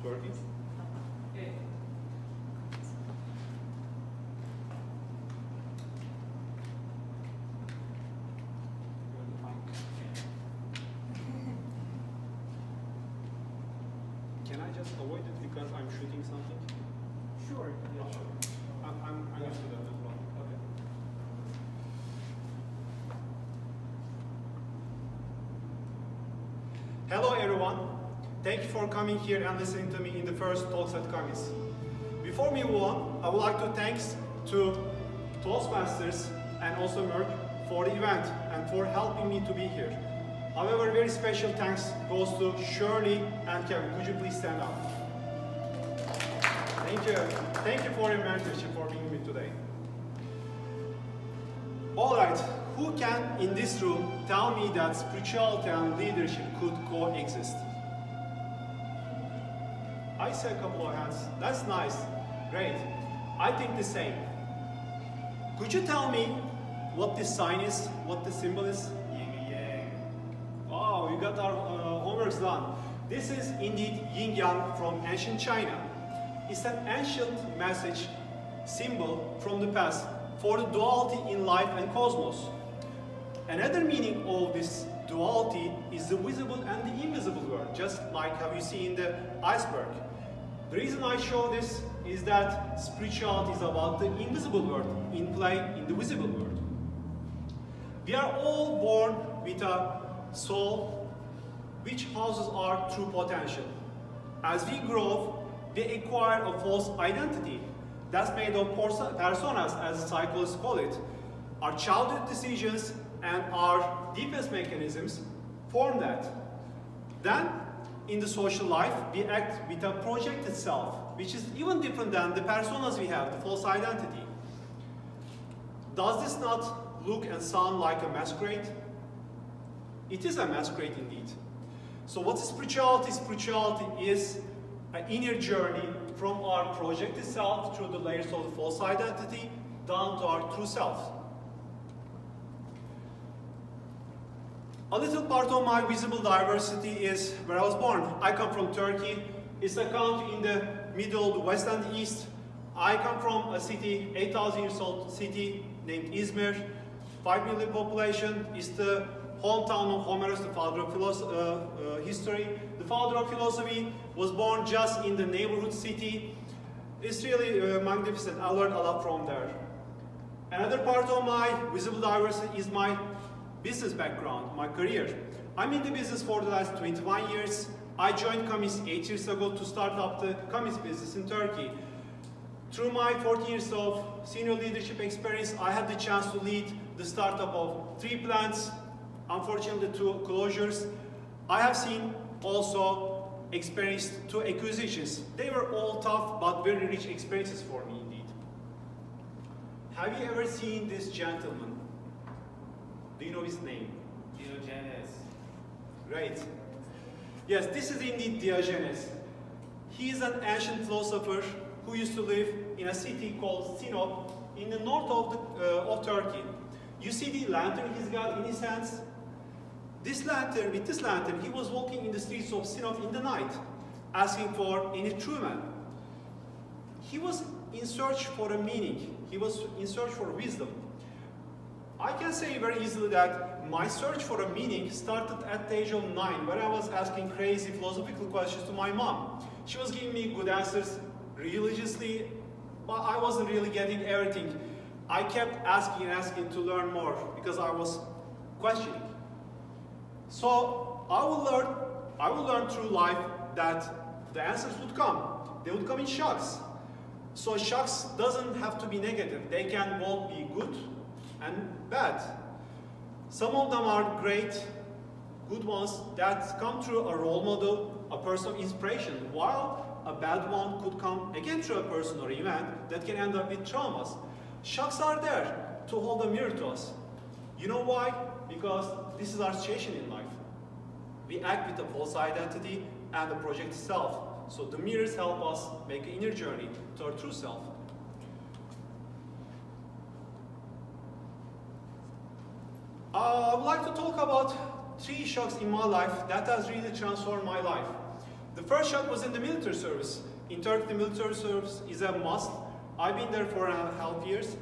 working? Okay. Can I just avoid it because I'm shooting something? Sure. Yeah, sure. I'm used to that as well. Okay. Hello everyone. Thank you for coming here and listening to me in the first Talks at Kamis. Before we move on, I would like to thanks to Toastmasters and also Merck for the event and for helping me to be here. However, very special thanks goes to Shirley and Kevin. Could you please stand up? Thank you. Thank you for your mentorship for being with me today. Alright, who can in this room tell me that spirituality and leadership could coexist? I see a couple of hands. That's nice. Great. I think the same. Could you tell me what this sign is? What the symbol is? Yin Yang. Oh, we got our homeworks done. This is indeed Yin Yang from ancient China. It's an ancient message, symbol from the past for the duality in life and cosmos. Another meaning of this duality is the visible and the invisible world, just like how you see in the iceberg. The reason I show this is that spirituality is about the invisible world in play in the visible world. We are all born with a soul which houses our true potential. As we grow, we acquire a false identity that's made of personas, as psychologists call it. Our childhood decisions and our defense mechanisms form that. Then, in the social life, we act with a projected self, which is even different than the personas we have, the false identity. Does this not look and sound like a masquerade? It is a masquerade indeed. So what is spirituality? Spirituality is an inner journey from our projected self through the layers of the false identity down to our true self. A little part of my visible diversity is where I was born. I come from Turkey. It's a country in the middle, the west and the east. I come from a city, 8,000 years old city named Izmir, 5 million population. It's the hometown of Homerus, the father of history. The father of philosophy was born just in the neighborhood city. It's really magnificent. I learned a lot from there. Another part of my visible diversity is my business background, my career. I'm in the business for the last 21 years. I joined Kamis 8 years ago to start up the Kamis business in Turkey. Through my 14 years of senior leadership experience, I had the chance to lead the startup of 3 plants, unfortunately 2 closures. I have seen also experienced 2 acquisitions. They were all tough but very rich experiences for me indeed. Have you ever seen this gentleman? Do you know his name? Diogenes. Great. Yes, this is indeed Diogenes. He is an ancient philosopher who used to live in a city called Sinop in the north of Turkey. You see the lantern he's got in his hands? With this lantern, he was walking in the streets of Sinop in the night, asking for any true man. He was in search for a meaning. He was in search for wisdom. I can say very easily that my search for a meaning started at the age of 9, where I was asking crazy philosophical questions to my mom. She was giving me good answers religiously, but I wasn't really getting everything. I kept asking and asking to learn more because I was questioning. So I will learn through life that the answers would come. They would come in shocks. So shocks doesn't have to be negative. They can both be good and bad. Some of them are great, good ones that come through a role model, a person of inspiration, while a bad one could come again through a person or event that can end up with traumas. Shocks are there to hold a mirror to us. You know why? Because this is our situation in life. We act with a false identity and the project self. So the mirrors help us make an inner journey to our true self. I would like to talk about 3 shocks in my life that has really transformed my life. The first shock was in the military service. In Turkey, the military service is a must. I've been there for 1.5 years.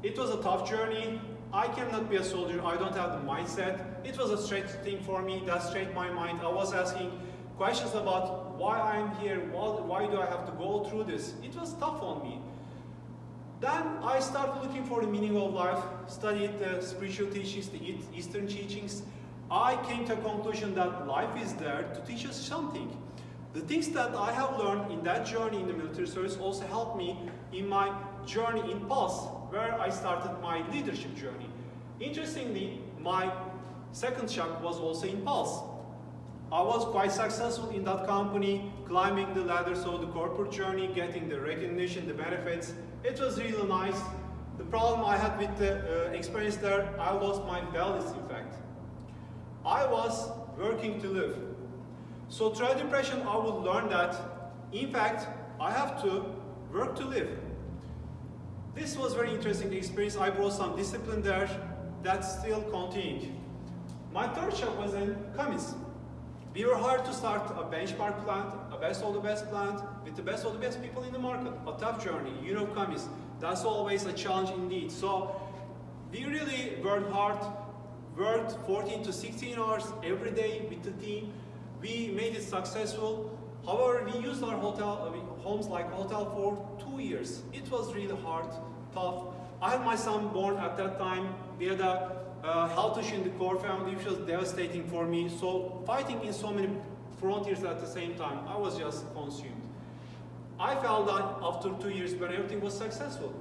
It was a tough journey. I cannot be a soldier. I don't have the mindset. It was a strange thing for me. That straight my mind. I was asking questions about why I'm here. Why do I have to go through this? It was tough on me. Then I started looking for the meaning of life, studied the spiritual teachings, the Eastern teachings. I came to a conclusion that life is there to teach us something. The things that I have learned in that journey in the military service also helped me in my journey in Pulse, where I started my leadership journey. Interestingly, my second shock was also in Pulse. I was quite successful in that company, climbing the ladders of the corporate journey, getting the recognition, the benefits. It was really nice. The problem I had with the experience there, I lost my values in fact. I was working to live. So through depression, I would learn that, in fact, I have to work to live. This was very interesting experience. I brought some discipline there that's still continuing. My third shock was in Kamis. We were hired to start a benchmark plant, a best of the best plant, with the best of the best people in the market. A tough journey, you know Kamis. That's always a challenge indeed. So we really worked hard, worked 14 to 16 hours every day with the team. We made it successful. However, we used our homes like hotel for 2 years. It was really hard, tough. I had my son born at that time. We had a health issue in the core family, which was devastating for me. So fighting in so many frontiers at the same time, I was just consumed. I fell down after 2 years when everything was successful.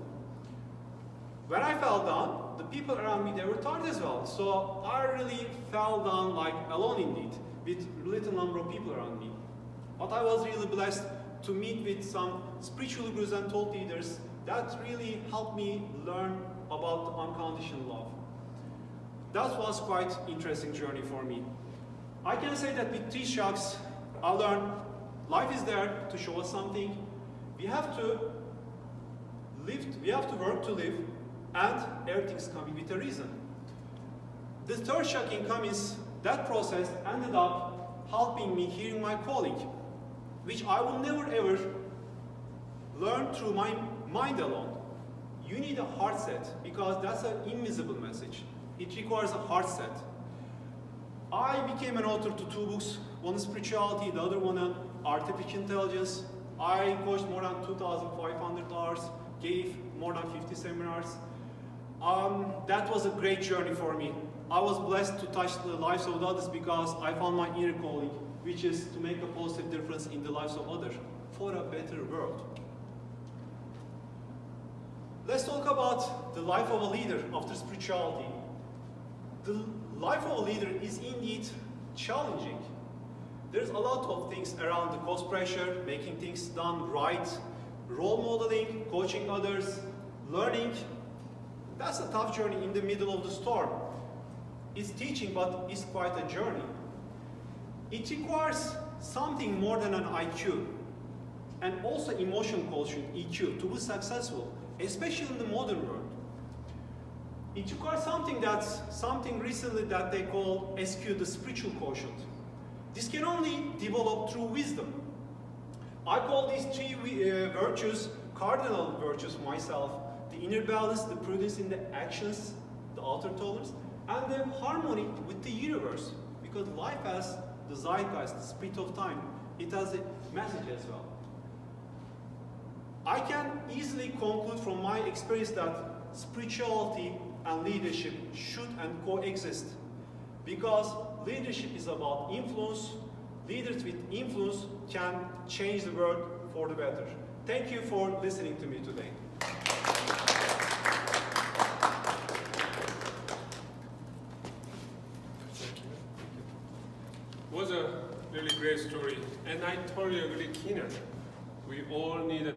When I fell down, the people around me, they were tired as well. So I really fell down like alone indeed, with little number of people around me. But I was really blessed to meet with some spiritual gurus and thought leaders that really helped me learn about unconditional love. That was quite interesting journey for me. I can say that with these shocks, I learned life is there to show us something. We have to live, we have to work to live, and everything's coming with a reason. The third shock in Kamis, that process ended up helping me hearing my calling, which I will never ever learn through my mind alone. You need a heart set, because that's an invisible message. It requires a heart set. I became an author to 2 books, one on spirituality, the other one on artificial intelligence. I coached more than 2,500 hours, gave more than 50 seminars. That was a great journey for me. I was blessed to touch the lives of others because I found my inner calling, which is to make a positive difference in the lives of others for a better world. Let's talk about the life of a leader after spirituality. The life of a leader is indeed challenging. There's a lot of things around the cost pressure, making things done right, role modeling, coaching others, learning. That's a tough journey in the middle of the storm. It's teaching, but it's quite a journey. It requires something more than an IQ, and also emotion quotient, EQ, to be successful, especially in the modern world. It requires something recently that they call SQ, the spiritual quotient. This can only develop through wisdom. I call these 3 virtues cardinal virtues myself: the inner balance, the prudence in the actions, the outer tolerance, and the harmony with the universe. Because life has the zeitgeist, the spirit of time. It has a message as well. I can easily conclude from my experience that spirituality and leadership should and coexist. Because leadership is about influence. Leaders with influence can change the world for the better. Thank you for listening to me today. It was a really great story, and I totally agree, Keenan. We all need a